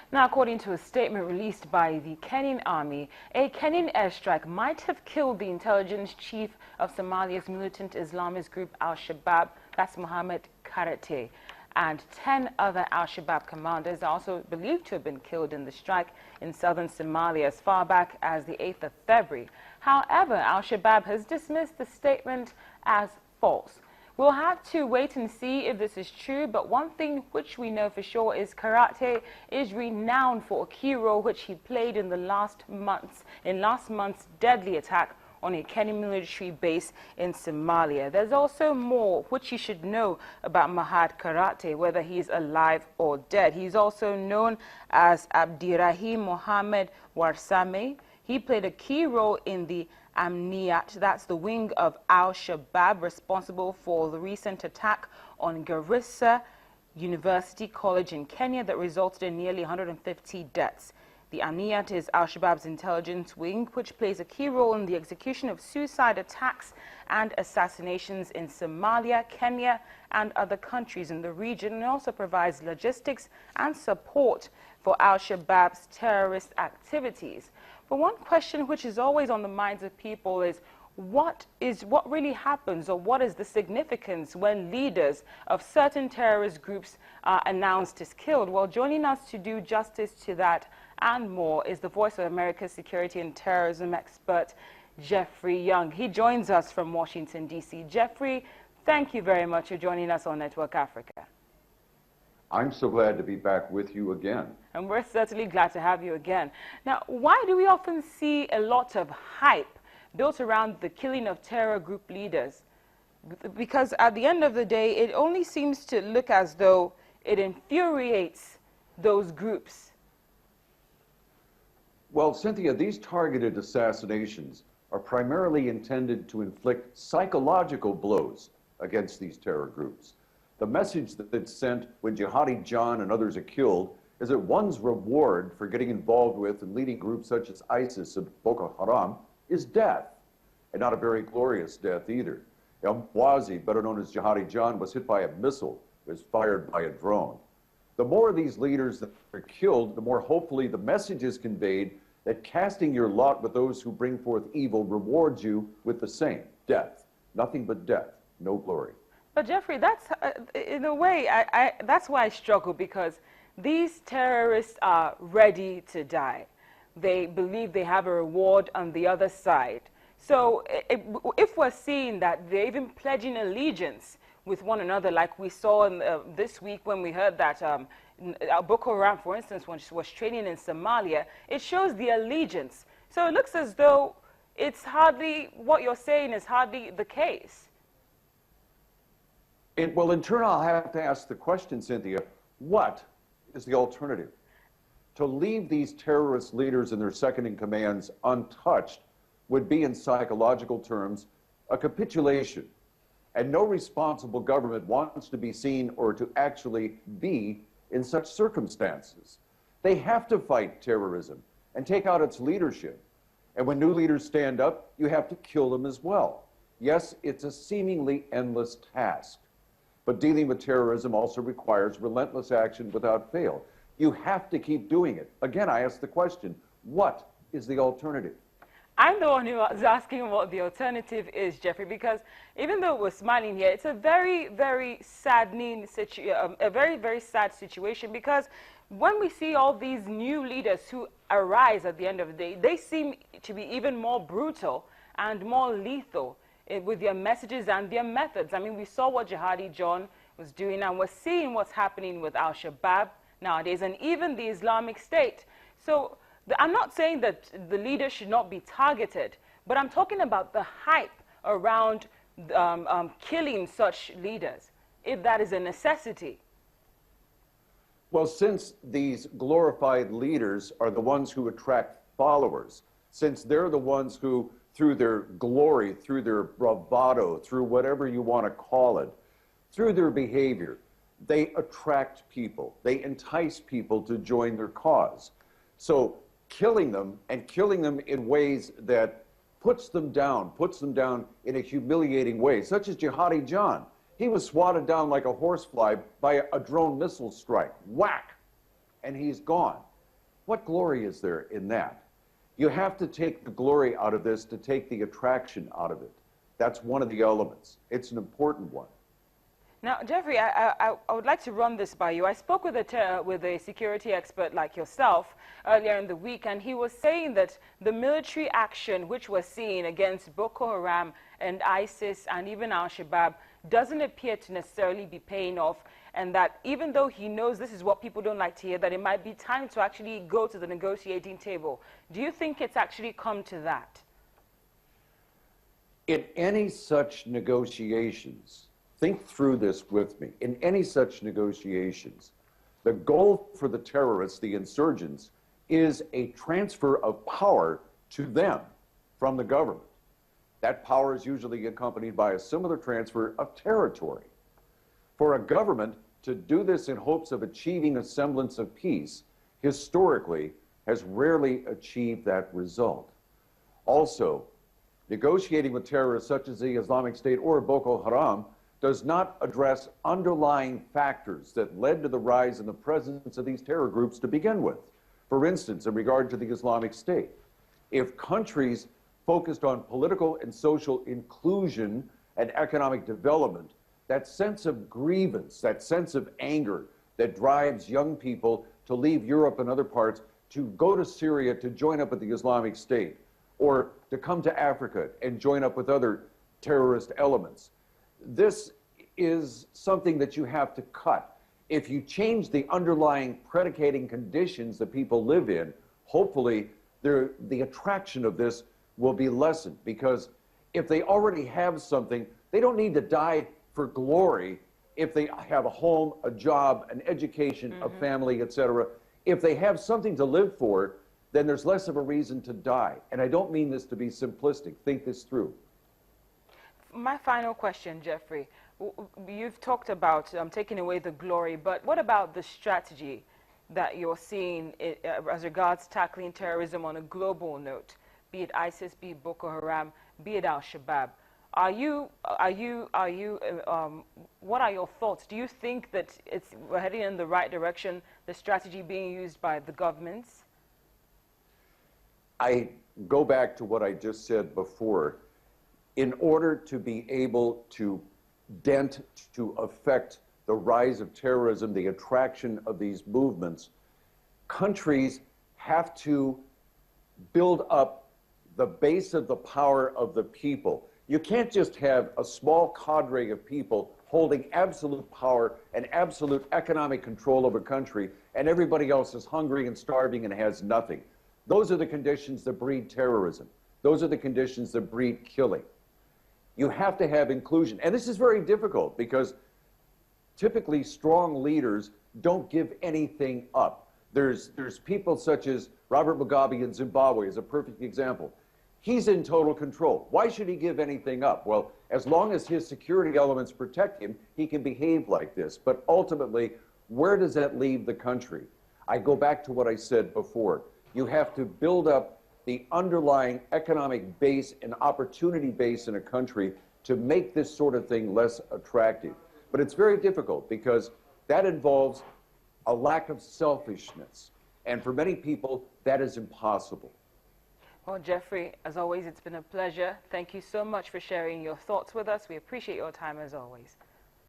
Now, according to a statement released by the Kenyan army, a Kenyan airstrike might have killed the intelligence chief of Somalia's militant Islamist group Al-Shabab, that's Mohammed Karate, and 10 other Al-Shabab commanders are also believed to have been killed in the strike in southern Somalia as far back as the 8th of February. However, Al-Shabab has dismissed the statement as false. We'll have to wait and see if this is true, but one thing which we know for sure is Karate is renowned for a key role which he played in last month's deadly attack on a Kenyan military base in Somalia. There's also more which you should know about Mohammed Karate, whether he's alive or dead. He's also known as Abdirahim Mohammed Warsame. He played a key role in the Amniyat, that's the wing of Al-Shabab responsible for the recent attack on Garissa University College in Kenya that resulted in nearly 150 deaths. The Amniyat is Al-Shabab's intelligence wing, which plays a key role in the execution of suicide attacks and assassinations in Somalia, Kenya, and other countries in the region, and also provides logistics and support for Al-Shabab's terrorist activities. But one question which is always on the minds of people is what really happens, or what is the significance when leaders of certain terrorist groups are announced as killed? Well, joining us to do justice to that and more is the Voice of America's security and terrorism expert, Jeffrey Young. He joins us from Washington, D.C. Jeffrey, thank you very much for joining us on Network Africa. I'm so glad to be back with you again. And we're certainly glad to have you again. Now, why do we often see a lot of hype built around the killing of terror group leaders? Because at the end of the day, it only seems to look as though it infuriates those groups. Well, Cynthia, these targeted assassinations are primarily intended to inflict psychological blows against these terror groups. The message that's sent when Jihadi John and others are killed is that one's reward for getting involved with and leading groups such as ISIS and Boko Haram is death, and not a very glorious death either. Mwazi, better known as Jihadi John, was hit by a missile that was fired by a drone. The more of these leaders that are killed, the more hopefully the message is conveyed that casting your lot with those who bring forth evil rewards you with the same, death. Nothing but death, no glory. But Jeffrey, that's in a way, that's why I struggle, because these terrorists are ready to die. They believe they have a reward on the other side. So if we're seeing that they're even pledging allegiance with one another, like we saw in, this week when we heard that Boko Haram, for instance, was training in Somalia, it shows the allegiance. So it looks as though it's hardly, what you're saying is hardly the case. Well, in turn, I'll have to ask the question, Cynthia, what is the alternative? To leave these terrorist leaders and their second-in-commands untouched would be, in psychological terms, a capitulation. And no responsible government wants to be seen or to actually be in such circumstances. They have to fight terrorism and take out its leadership. And when new leaders stand up, you have to kill them as well. Yes, it's a seemingly endless task. But dealing with terrorism also requires relentless action without fail. You have to keep doing it. Again, I ask the question, what is the alternative? I'm the one who was asking what the alternative is, Jeffrey, because even though we're smiling here, it's a very, very saddening situation, a very, very sad situation, because when we see all these new leaders who arise at the end of the day, they seem to be even more brutal and more lethal with their messages and their methods. I mean, we saw what Jihadi John was doing, and we're seeing what's happening with Al-Shabab nowadays, and even the Islamic State. So I'm not saying that the leaders should not be targeted, but I'm talking about the hype around killing such leaders, if that is a necessity. Well, since these glorified leaders are the ones who attract followers, since they're the ones who, through their glory, through their bravado, through whatever you want to call it, through their behavior, they attract people. They entice people to join their cause. So killing them, and killing them in ways that puts them down in a humiliating way, such as Jihadi John. He was swatted down like a horsefly by a drone missile strike. Whack! And he's gone. What glory is there in that? You have to take the glory out of this to take the attraction out of it. That's one of the elements. It's an important one. Now, Jeffrey, I would like to run this by you. I spoke with a security expert like yourself earlier in the week, and he was saying that the military action which we're seeing against Boko Haram and ISIS and even Al-Shabab doesn't appear to necessarily be paying off, and that even though he knows this is what people don't like to hear, that it might be time to actually go to the negotiating table. Do you think it's actually come to that? In any such negotiations, think through this with me. In any such negotiations, the goal for the terrorists, the insurgents, is a transfer of power to them from the government. That power is usually accompanied by a similar transfer of territory. For a government to do this in hopes of achieving a semblance of peace, historically, has rarely achieved that result. Also, negotiating with terrorists such as the Islamic State or Boko Haram does not address underlying factors that led to the rise in the presence of these terror groups to begin with. For instance, in regard to the Islamic State, if countries focused on political and social inclusion and economic development, that sense of grievance, that sense of anger that drives young people to leave Europe and other parts to go to Syria to join up with the Islamic State, or to come to Africa and join up with other terrorist elements. This is something that you have to cut. If you change the underlying predicating conditions that people live in, hopefully the attraction of this will be lessened, because if they already have something, they don't need to die for glory if they have a home, a job, an education, a family, etc. If they have something to live for, then there's less of a reason to die. And I don't mean this to be simplistic. Think this through. My final question, Jeffrey. You've talked about taking away the glory, but what about the strategy that you're seeing as regards tackling terrorism on a global note, be it ISIS, be it Boko Haram, be it Al-Shabab? What are your thoughts? Do you think that we're heading in the right direction, the strategy being used by the governments? I go back to what I just said before. In order to be able to dent, to affect the rise of terrorism, the attraction of these movements, countries have to build up the base of the power of the people. You can't just have a small cadre of people holding absolute power and absolute economic control of a country, and everybody else is hungry and starving and has nothing. Those are the conditions that breed terrorism. Those are the conditions that breed killing. You have to have inclusion. And this is very difficult because typically strong leaders don't give anything up. There's people such as Robert Mugabe in Zimbabwe is a perfect example. He's in total control. Why should he give anything up? Well, as long as his security elements protect him, he can behave like this. But ultimately, where does that leave the country? I go back to what I said before. You have to build up the underlying economic base and opportunity base in a country to make this sort of thing less attractive. But it's very difficult because that involves a lack of selfishness. And for many people, that is impossible. Well, Jeffrey, as always, it's been a pleasure. Thank you so much for sharing your thoughts with us. We appreciate your time as always.